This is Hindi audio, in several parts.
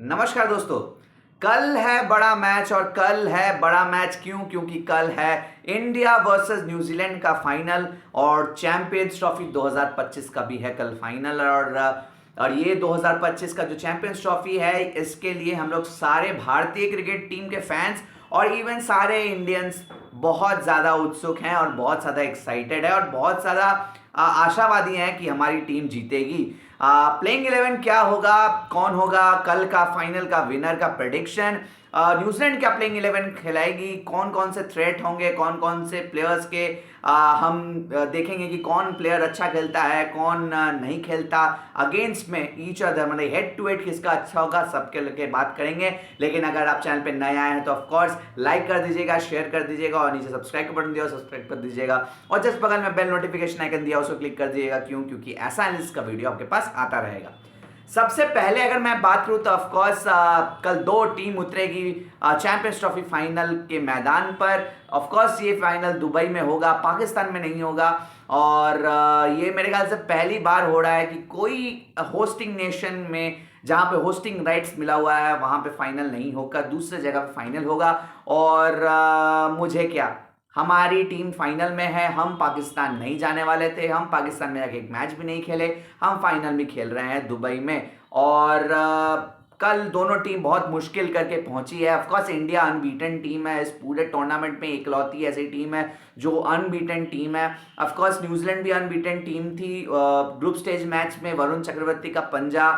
नमस्कार दोस्तों। कल है बड़ा मैच और कल है बड़ा मैच क्योंकि कल है इंडिया वर्सेस न्यूजीलैंड का फाइनल और चैंपियंस ट्रॉफी 2025 का भी है कल फाइनल। और ये 2025 का जो चैंपियंस ट्रॉफी है इसके लिए हम लोग सारे भारतीय क्रिकेट टीम के फैंस और इवन सारे इंडियंस बहुत ज़्यादा उत्सुक हैं और बहुत ज़्यादा एक्साइटेड है और बहुत ज़्यादा आशावादी हैं कि हमारी टीम जीतेगी। प्लेइंग 11 क्या होगा, कौन होगा कल का फाइनल का विनर का प्रेडिक्शन, न्यूजीलैंड क्या प्लेइंग 11 खिलाएगी, कौन कौन से थ्रेट होंगे, कौन कौन से प्लेयर्स के हम देखेंगे कि कौन प्लेयर अच्छा खेलता है कौन नहीं खेलता अगेंस्ट में ईच अदर, मतलब हेड टू हेड किसका अच्छा होगा, सबके लेके बात करेंगे। लेकिन अगर आप चैनल पे नए आए हैं तो ऑफकोर्स लाइक कर दीजिएगा, शेयर कर दीजिएगा और नीचे सब्सक्राइब का बटन दिया सब्सक्राइब कर दीजिएगा और जस्ट बगल में बेल नोटिफिकेशन आइकन दिया उसको क्लिक कर दीजिएगा। क्योंकि ऐसा एनालिसिस का वीडियो आपके पास आता रहेगा। सबसे पहले अगर मैं बात करूं तो ऑफकोर्स कल दो टीम उतरेगी चैंपियंस ट्रॉफी फाइनल के मैदान पर। ऑफकोर्स ये फाइनल दुबई में होगा, पाकिस्तान में नहीं होगा। और ये मेरे ख्याल से पहली बार हो रहा है कि कोई होस्टिंग नेशन में जहां पे होस्टिंग राइट्स मिला हुआ है वहां पे फाइनल नहीं होगा, दूसरे जगह पे फाइनल होगा। और मुझे क्या, हमारी टीम फाइनल में है, हम पाकिस्तान नहीं जाने वाले थे, हम पाकिस्तान में जाके एक मैच भी नहीं खेले, हम फाइनल में खेल रहे हैं दुबई में। और कल दोनों टीम बहुत मुश्किल करके पहुंची है। ऑफकोर्स इंडिया अनबीटन टीम है, इस पूरे टूर्नामेंट में इकलौती ऐसी टीम है जो अनबीटन टीम है। ऑफकोर्स न्यूजीलैंड भी अनबीटन टीम थी। ग्रुप स्टेज मैच में वरुण चक्रवर्ती का पंजा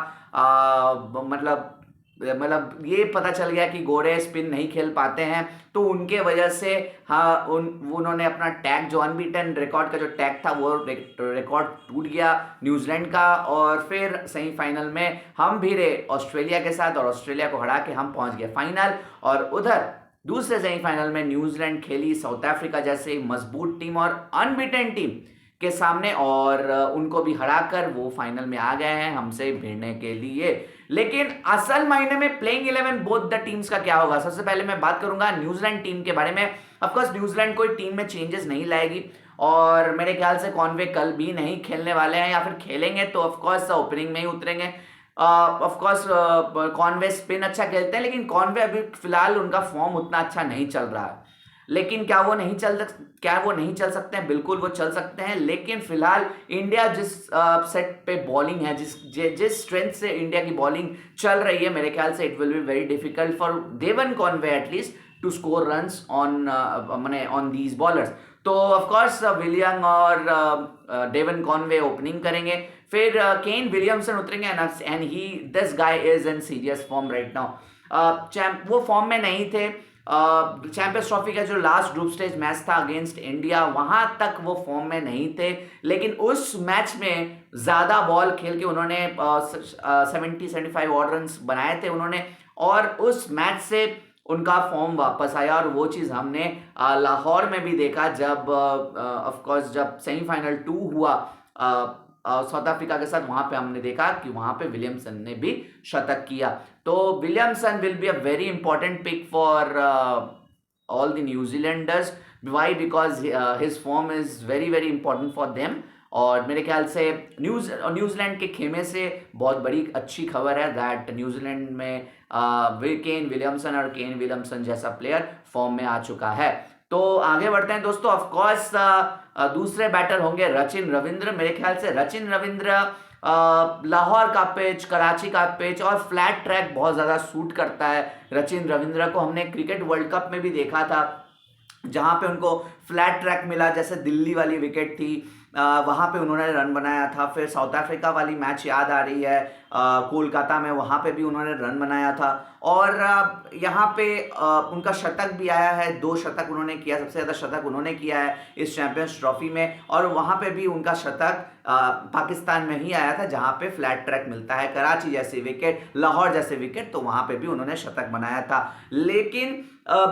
मतलब ये पता चल गया कि गोरे स्पिन नहीं खेल पाते हैं, तो उनके वजह से उन्होंने अपना टैग जो अनबीटन रिकॉर्ड का जो टैग था वो रिकॉर्ड टूट गया न्यूजीलैंड का। और फिर सेमीफाइनल में हम भी रहे ऑस्ट्रेलिया के साथ और ऑस्ट्रेलिया को हरा के हम पहुंच गए फाइनल। और उधर दूसरे सेमीफाइनल में न्यूजीलैंड खेली साउथ अफ्रीका जैसे मजबूत टीम और अनबीटन टीम के सामने और उनको भी हराकर वो फाइनल में आ गए हैं हमसे भिड़ने के लिए। लेकिन असल मायने में प्लेइंग 11 बोथ द टीम्स का क्या होगा, सबसे पहले मैं बात करूंगा न्यूजीलैंड टीम के बारे में। ऑफकोर्स न्यूजीलैंड कोई टीम में चेंजेस नहीं लाएगी और मेरे ख्याल से कॉनवे कल भी नहीं खेलने वाले हैं, या फिर खेलेंगे तो ऑफकोर्स ओपनिंग में ही उतरेंगे। ऑफकोर्स कॉनवे स्पिन अच्छा खेलते हैं, लेकिन कॉनवे अभी फिलहाल उनका फॉर्म उतना अच्छा नहीं चल रहा है। लेकिन क्या वो नहीं चल सकते हैं? बिल्कुल वो चल सकते हैं, लेकिन फिलहाल इंडिया जिस सेट पे बॉलिंग है, जिस स्ट्रेंथ से इंडिया की बॉलिंग चल रही है, मेरे ख्याल से it will be very difficult for Devan Conway at least to score runs on these bowlers. तो ऑफकोर्स विलियम और डेवन कॉनवे ओपनिंग करेंगे, फिर केन विलियमसन उतरेंगे and he this guy is in serious form right now. वो फॉर्म में नहीं थे चैंपियंस ट्रॉफी का जो लास्ट ग्रुप स्टेज मैच था अगेंस्ट इंडिया, वहां तक वो फॉर्म में नहीं थे। लेकिन उस मैच में ज्यादा बॉल खेल के उन्होंने 70-75 ऑड रन बनाए थे उन्होंने, और उस मैच से उनका फॉर्म वापस आया। और वो चीज हमने लाहौर में भी देखा जब ऑफकोर्स जब सेमीफाइनल 2 हुआ साउथ अफ्रीका के साथ, वहां पे हमने देखा कि वहां पे विलियमसन ने भी शतक किया। तो Williamson will be a very important pick for all the New Zealanders. Why? Because his form is very very important for them. और मेरे ख्याल से न्यूजीलैंड के खेमे से बहुत बड़ी अच्छी खबर है दैट न्यूजीलैंड में केन विलियमसन जैसा प्लेयर फॉर्म में आ चुका है। तो आगे बढ़ते हैं दोस्तों। ऑफकोर्स दूसरे बैटर होंगे रचिन रविंद्र। मेरे ख्याल से रचिन रविंद्र लाहौर का पिच, कराची का पिच और फ्लैट ट्रैक बहुत ज़्यादा सूट करता है रचिन रविंद्र को। हमने क्रिकेट वर्ल्ड कप में भी देखा था जहां पे उनको फ्लैट ट्रैक मिला, जैसे दिल्ली वाली विकेट थी वहां पे उन्होंने रन बनाया था। फिर साउथ अफ्रीका वाली मैच याद आ रही है कोलकाता में, वहां पे भी उन्होंने रन बनाया था। और यहाँ पे उनका शतक भी आया है, 2 शतक उन्होंने किया, सबसे ज़्यादा शतक उन्होंने किया है इस चैंपियंस ट्रॉफी में। और वहाँ पे भी उनका शतक पाकिस्तान में ही आया था जहाँ पे फ्लैट ट्रैक मिलता है, कराची जैसी विकेट, लाहौर जैसे विकेट, तो वहाँ पे भी उन्होंने शतक बनाया था। लेकिन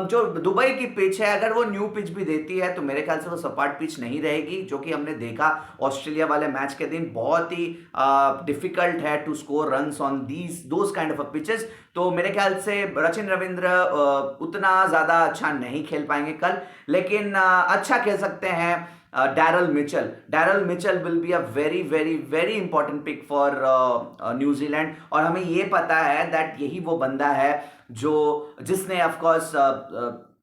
जो दुबई की पिच है, अगर वो न्यू पिच भी देती है तो मेरे ख्याल से वो सपाट पिच नहीं रहेगी, जो कि हमने देखा ऑस्ट्रेलिया वाले मैच के दिन बहुत ही डिफिकल्ट है to score runs on those kind of pitches. तो मेरे ख्याल से सचिन रविंद्र उतना ज़्यादा अच्छा नहीं खेल पाएंगे कल, लेकिन अच्छा खेल सकते हैं Daryl Mitchell will be a very very very important pick for New Zealand. और हमें ये पता है दैट यही वो बंदा है जिसने ऑफ कोर्स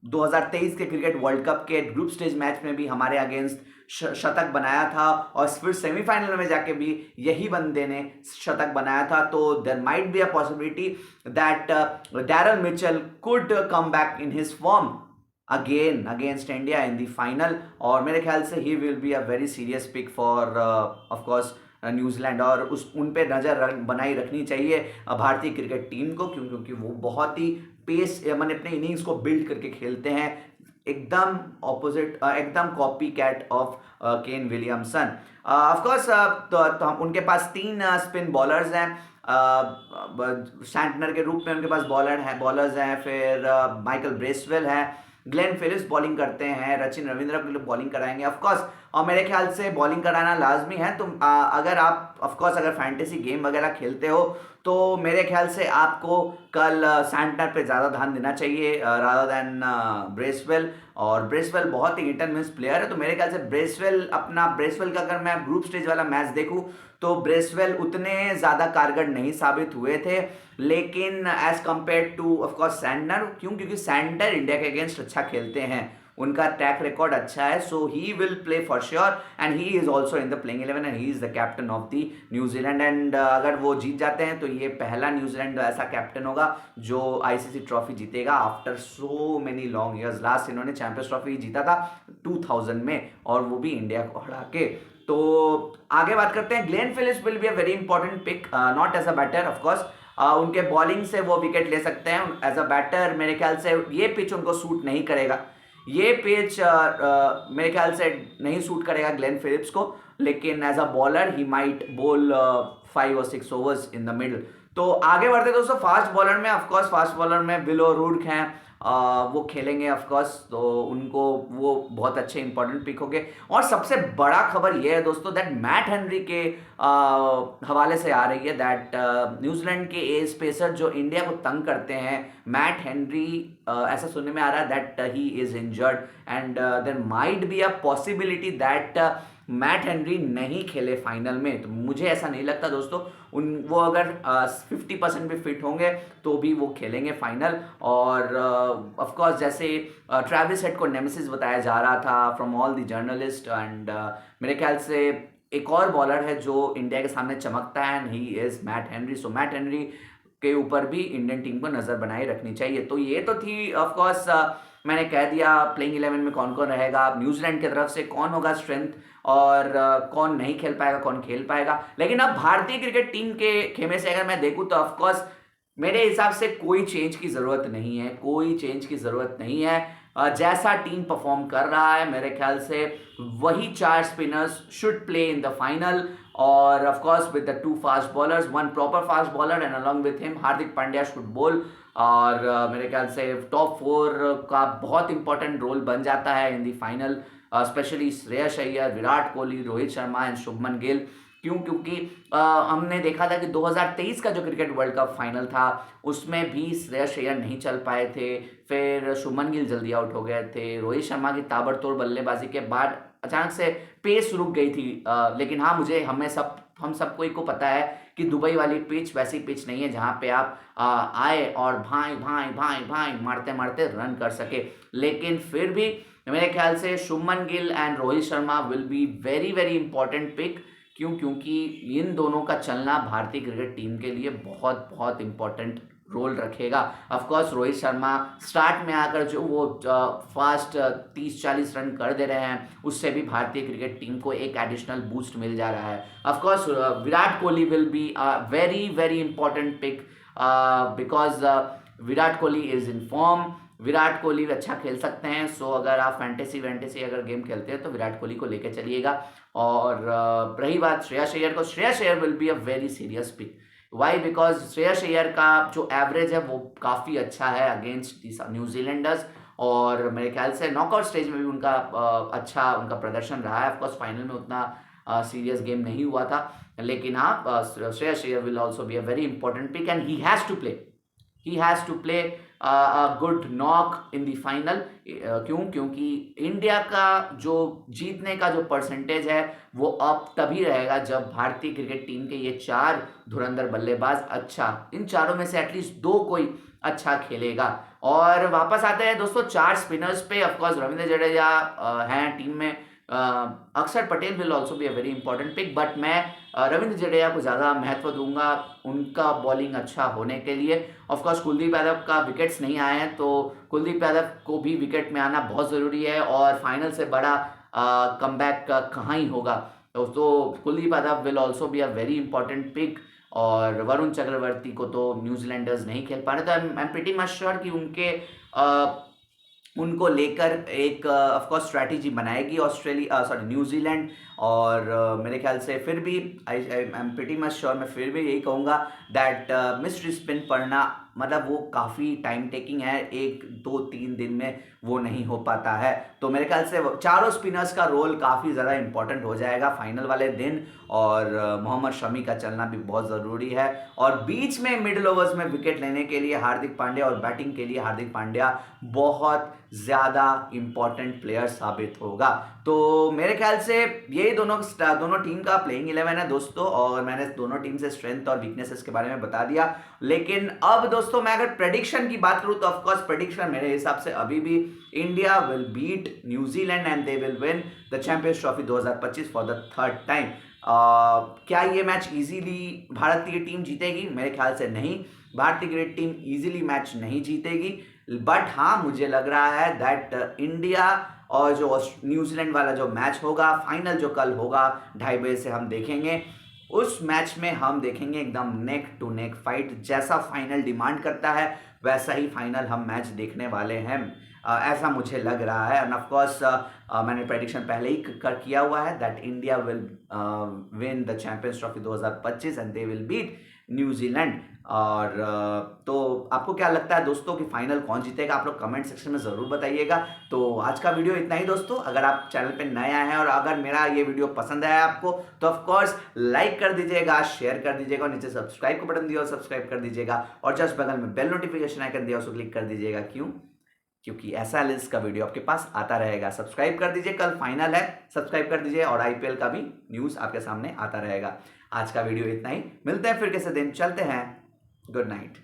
2023 के क्रिकेट वर्ल्ड कप के ग्रुप स्टेज मैच में भी हमारे अगेंस्ट शतक बनाया था, और फिर सेमीफाइनल में जाके भी यही बंदे ने शतक बनाया था। तो there might be a possibility that Darryl Mitchell could come back in his form again against India in the final, और मेरे ख्याल से he will be a very serious pick for of course New Zealand. और उन पे नज़र बनाई रखनी चाहिए भारतीय क्रिकेट टीम को, क्योंकि वो बहुत ही पेस मैंने अपने इनिंग्स को बिल्ड करके खेलते हैं, एकदम ऑपोजिट एकदम copy cat of Kane Williamson. Of course तो हम उनके पास 3 स्पिन बॉलर्स हैं, सैंटनर के रूप में उनके पास बॉलर्स हैं, फिर माइकल ब्रेसवेल है, ग्लेन फिलिप्स बॉलिंग करते हैं, सचिन रविंद्र के लिए बॉलिंग कराएंगे ऑफ कोर्स। और मेरे ख्याल से बॉलिंग कराना लाजमी है। तो अगर आप ऑफ कोर्स अगर फैंटेसी गेम वगैरह खेलते हो तो मेरे ख्याल से आपको कल सैंटनर पे ज़्यादा ध्यान देना चाहिए रादर देन ब्रेसवेल। और ब्रेसवेल बहुत ही हिट एंड मिस प्लेयर है, तो मेरे ख्याल से ब्रेसवेल का अगर मैं ग्रुप स्टेज वाला मैच देखूं तो ब्रेसवेल उतने ज़्यादा कारगर नहीं साबित हुए थे, लेकिन as compare to of course Santner, क्योंकि सैंटनर इंडिया के अगेंस्ट अच्छा खेलते हैं, उनका ट्रैक रिकॉर्ड अच्छा है, so he will play for sure and he is also in the playing 11 and he is the captain of the New Zealand. And अगर वो जीत जाते हैं तो ये पहला न्यूजीलैंड ऐसा कैप्टन होगा जो आईसीसी ट्रॉफी जीतेगा after so many long years. Last इन्होंने चैंपियंस ट्रॉफी जीता था 2000 में, और वो भी इंडिया को हरा के। तो आगे बात करते हैं, Glenn Phillips will be a very important pick, not as a batter of course, उनके बॉलिंग से वो विकेट ले सकते हैं। एज अ बैटर मेरे ख्याल से ये पिच उनको सूट नहीं करेगा, ये पिच मेरे ख्याल से नहीं सूट करेगा ग्लेन फिलिप्स को, लेकिन as a bowler he might bowl 5 और 6 ओवर्स इन द मिडल। तो आगे बढ़ते दोस्तों, फास्ट बॉलर में ऑफ कोर्स फास्ट बॉलर में विल ओ'रोर्के हैं, वो खेलेंगे ऑफ कोर्स, तो उनको वो बहुत अच्छे इंपॉर्टेंट पिक होंगे। और सबसे बड़ा खबर ये है दोस्तों दैट मैट हेनरी के हवाले से आ रही है दैट न्यूजीलैंड के एज पेसर जो इंडिया को तंग करते हैं, मैट हेनरी, ऐसा सुनने में आ रहा है that he is injured and there might be a possibility that Matt Henry नहीं खेले फाइनल में। तो मुझे ऐसा नहीं लगता दोस्तों, वो अगर 50% भी फिट होंगे तो भी वो खेलेंगे फाइनल। और ऑफ कोर्स जैसे ट्रेविस हेड को नेमेसिस बताया जा रहा था from all the journalist, and मेरे ख्याल से एक और बॉलर है जो इंडिया के सामने चमकता है and he is Matt Henry. So Matt Henry के ऊपर भी इंडियन टीम को नज़र बनाए रखनी चाहिए। तो ये तो थी ऑफ कोर्स मैंने कह दिया प्लेइंग 11 में कौन कौन रहेगा, न्यूजीलैंड की तरफ से कौन होगा स्ट्रेंथ, और कौन नहीं खेल पाएगा कौन खेल पाएगा। लेकिन अब भारतीय क्रिकेट टीम के खेमे से अगर मैं देखूं तो ऑफ कोर्स मेरे हिसाब से कोई चेंज की ज़रूरत नहीं है, कोई चेंज की ज़रूरत नहीं है। जैसा टीम परफॉर्म कर रहा है मेरे ख्याल से वही 4 spinners should play in the final, और of course with the 2 fast bowlers, 1 proper fast bowler and along with him Hardik Pandya should bowl. और मेरे ख्याल से टॉप 4 का बहुत इंपॉर्टेंट रोल बन जाता है इन the final, specially Shreyas Iyer, Virat Kohli, Rohit Sharma and Shubman Gill. क्योंकि हमने देखा था कि 2023 का जो क्रिकेट वर्ल्ड कप फाइनल था उसमें भी श्रेयस अय्यर नहीं चल पाए थे, फिर शुभमन गिल जल्दी आउट हो गए थे, रोहित शर्मा की ताबड़तोड़ बल्लेबाजी के बाद अचानक से पेस रुक गई थी। लेकिन हाँ, हम सबको को पता है कि दुबई वाली पिच वैसी पिच नहीं है जहाँ पे आप आए और भाई भाई भाई भाई मारते मारते रन कर सके। लेकिन फिर भी मेरे ख्याल से Shubman Gill and Rohit Sharma will be very very important pick, क्योंकि इन दोनों का चलना भारतीय क्रिकेट टीम के लिए बहुत बहुत इंपॉर्टेंट रोल रखेगा। Of course Rohit Sharma start में आकर जो वो फास्ट 30-40 रन कर दे रहे हैं उससे भी भारतीय क्रिकेट टीम को एक एडिशनल बूस्ट मिल जा रहा है। Of course Virat Kohli will be a very very important pick because Virat Kohli is in form, Virat Kohli अच्छा खेल सकते हैं। सो अगर आप फैंटेसी अगर गेम खेलते हैं तो विराट कोहली को लेकर चलिएगा। और रही बात श्रेयस अय्यर को, Shreyas Iyer will be a very serious pick. Why? Because Shreyas Iyer का जो एवरेज है वो काफ़ी अच्छा है अगेंस्ट न्यूजीलैंडर्स, और मेरे ख्याल से नॉकआउट स्टेज में भी उनका अच्छा उनका प्रदर्शन रहा है। ऑफकोर्स फाइनल में उतना सीरियस गेम नहीं हुआ था, लेकिन हाँ, Shreyas Iyer will also be a very important pick and he has to play a good knock in the final. क्यों? क्योंकि इंडिया का जो जीतने का जो परसेंटेज है वो अब तभी रहेगा जब भारतीय क्रिकेट टीम के ये 4 धुरंधर बल्लेबाज इन चारों में से एटलीस्ट 2 कोई अच्छा खेलेगा। और वापस आते हैं दोस्तों 4 स्पिनर्स पे। ऑफकोर्स रविंद्र जडेजा हैं टीम में, Axar Patel will also be a very important pick, but मैं रविंद्र जडेजा को ज़्यादा महत्व दूंगा उनका बॉलिंग अच्छा होने के लिए। ऑफकोर्स कुलदीप यादव का विकेट्स नहीं आए हैं, तो कुलदीप यादव को भी विकेट में आना बहुत ज़रूरी है, और फाइनल से बड़ा कमबैक कहाँ ही होगा। तो Kuldeep Yadav will also be a very important pick. और वरुण चक्रवर्ती को तो न्यूजीलैंडर्स नहीं खेल पा रहे, तो I am pretty much sure कि उनको लेकर एक ऑफकोर्स स्ट्रैटेजी बनाएगी न्यूजीलैंड। और मेरे ख्याल से फिर भी I am pretty much sure, मैं फिर भी यही कहूँगा दैट मिस्ट्री स्पिन पढ़ना मतलब वो काफ़ी टाइम टेकिंग है, 1 2 3 दिन में वो नहीं हो पाता है। तो मेरे ख्याल से चारों स्पिनर्स का रोल काफ़ी ज़्यादा इंपॉर्टेंट हो जाएगा फाइनल वाले दिन, और मोहम्मद शमी का चलना भी बहुत ज़रूरी है। और बीच में मिडिल ओवर्स में विकेट लेने के लिए हार्दिक पांड्या और बैटिंग के लिए हार्दिक पांड्या बहुत ज़्यादा इंपॉर्टेंट प्लेयर साबित होगा। तो मेरे ख्याल से ये दोनों टीम का प्लेइंग 11 है दोस्तों, और मैंने दोनों टीम से स्ट्रेंथ और वीकनेसेस के बारे में बता दिया। लेकिन अब दोस्तों मैं अगर प्रेडिक्शन की बात करूं तो ऑफकोर्स प्रेडिक्शन मेरे हिसाब से अभी भी India will beat New Zealand and they will win the Champions Trophy 2025 for the third time. क्या ये मैच इजीली भारतीय टीम जीतेगी? मेरे ख्याल से नहीं, भारतीय क्रिकेट टीम इजीली मैच नहीं जीतेगी, बट हाँ मुझे लग रहा है दैट इंडिया और जो न्यूजीलैंड वाला जो मैच होगा, फाइनल जो कल होगा 2:30 बजे से हम देखेंगे, उस मैच में हम देखेंगे एकदम नेक टू नेक फाइट। जैसा फाइनल डिमांड करता है वैसा ही फाइनल हम मैच देखने वाले हैं, ऐसा मुझे लग रहा है। एंड ऑफ कोर्स मैंने प्रेडिक्शन पहले ही किया हुआ है that India will win the Champions Trophy 2025 and they will beat New Zealand. और तो आपको क्या लगता है दोस्तों कि फाइनल कौन जीतेगा? आप लोग कमेंट सेक्शन में ज़रूर बताइएगा। तो आज का वीडियो इतना ही दोस्तों। अगर आप चैनल पे नए आए हैं और अगर मेरा ये वीडियो पसंद आया आपको तो ऑफ कोर्स लाइक कर दीजिएगा, शेयर कर दीजिएगा, और नीचे सब्सक्राइब का बटन दिया और सब्सक्राइब कर दीजिएगा, और जस्ट बगल में बेल नोटिफिकेशन आइकन दिया उसको क्लिक कर दीजिएगा। क्यों? क्योंकि ऐसा लिस्ट का वीडियो आपके पास आता रहेगा। सब्सक्राइब कर दीजिए, कल फाइनल है, सब्सक्राइब कर दीजिए, और आईपीएल का भी न्यूज़ आपके सामने आता रहेगा। आज का वीडियो इतना ही, मिलते हैं फिर किसी दिन, चलते हैं, गुड नाइट।